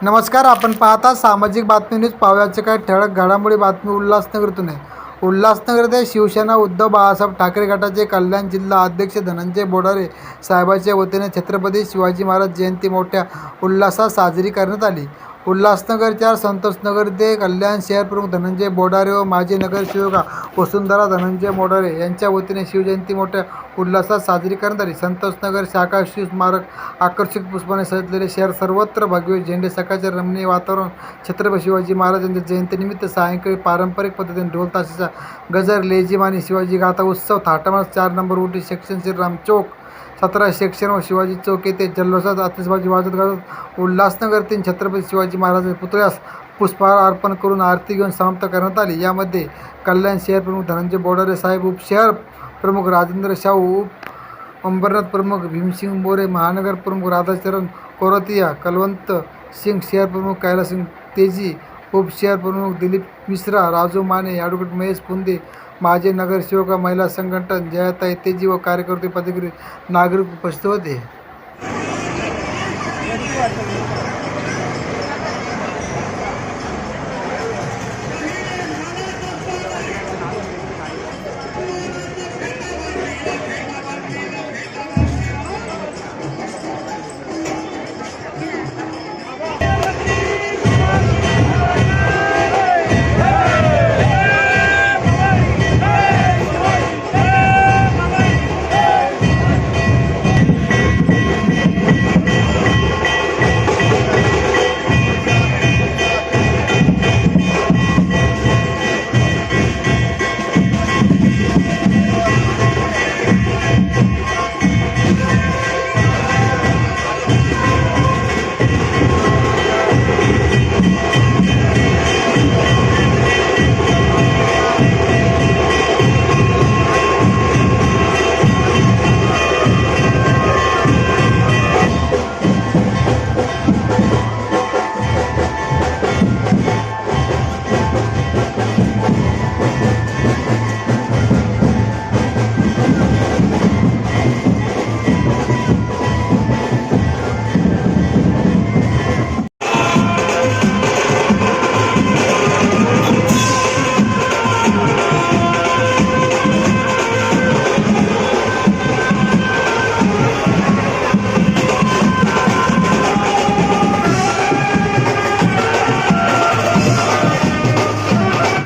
नमस्कार. आपण पाहता सामाजिक बातमी न्यूज. पाहुयाचे काय ठळक घडामोडी. बातमी उल्हासनगरतून आहे. उल्हासनगर येथे शिवसेना उद्धव बाळासाहेब ठाकरे गटाचे कल्याण जिल्हा अध्यक्ष धनंजय बोडारे साहेबांच्या वतीने छत्रपती शिवाजी महाराज जयंती मोठ्या उल्हासात साजरी करण्यात आली. उल्हासनगर 4 संतोषनगर येथे कल्याण शहर प्रमुख धनंजय बोडारे व माजी नगरसेविका वसुंधरा धनंजय बोडारे यांच्या वतीने शिवजयंती मोठ्या उल्हासात साजरी करण्यात आली. संतोषनगर शाखा शिव स्मारक आकर्षक पुष्पाने सजलेले शहर, सर्वत्र भगवे झेंडे, सकाळचे रमणीय वातावरण. छत्रपती शिवाजी महाराजांच्या जयंतीनिमित्त सायंकाळी पारंपरिक पद्धतीने ढोल ताशाचा गजर, लेझिम आणि शिवाजी गाथा उत्सव थाटामाटात. 4 नंबर उटी सेक्शन, श्रीराम चौक 17 सेक्शन व शिवाजी चौक येथे जल्लोषात आतिषबाजी वाजत गाजत उल्हासनगर 3 छत्रपती शिवाजी महाराजांच्या पुतळ्यास पुष्पहार अर्पण करून आरती घेऊन समाप्त करण्यात आली. यामध्ये कल्याण शहर प्रमुख धनंजय बोडारे साहेब, उपशहर प्रमुख राजेंद्र शाहू, अंबरनाथ प्रमुख भीमसिंग मोरे, महानगर प्रमुख राधाचरण कोरतिया, कलवंत सिंग, शहर प्रमुख कैलास सिंग तेजी, उपशहर प्रमुख दिलीप मिश्रा, राजू माने, ॲडव्होकेट महेश पुंदे, माजी नगरसेवका, महिला संघटन जयाताई तेजी व कार्यकर्ते, पदाधिकारी, नागरिक उपस्थित होते.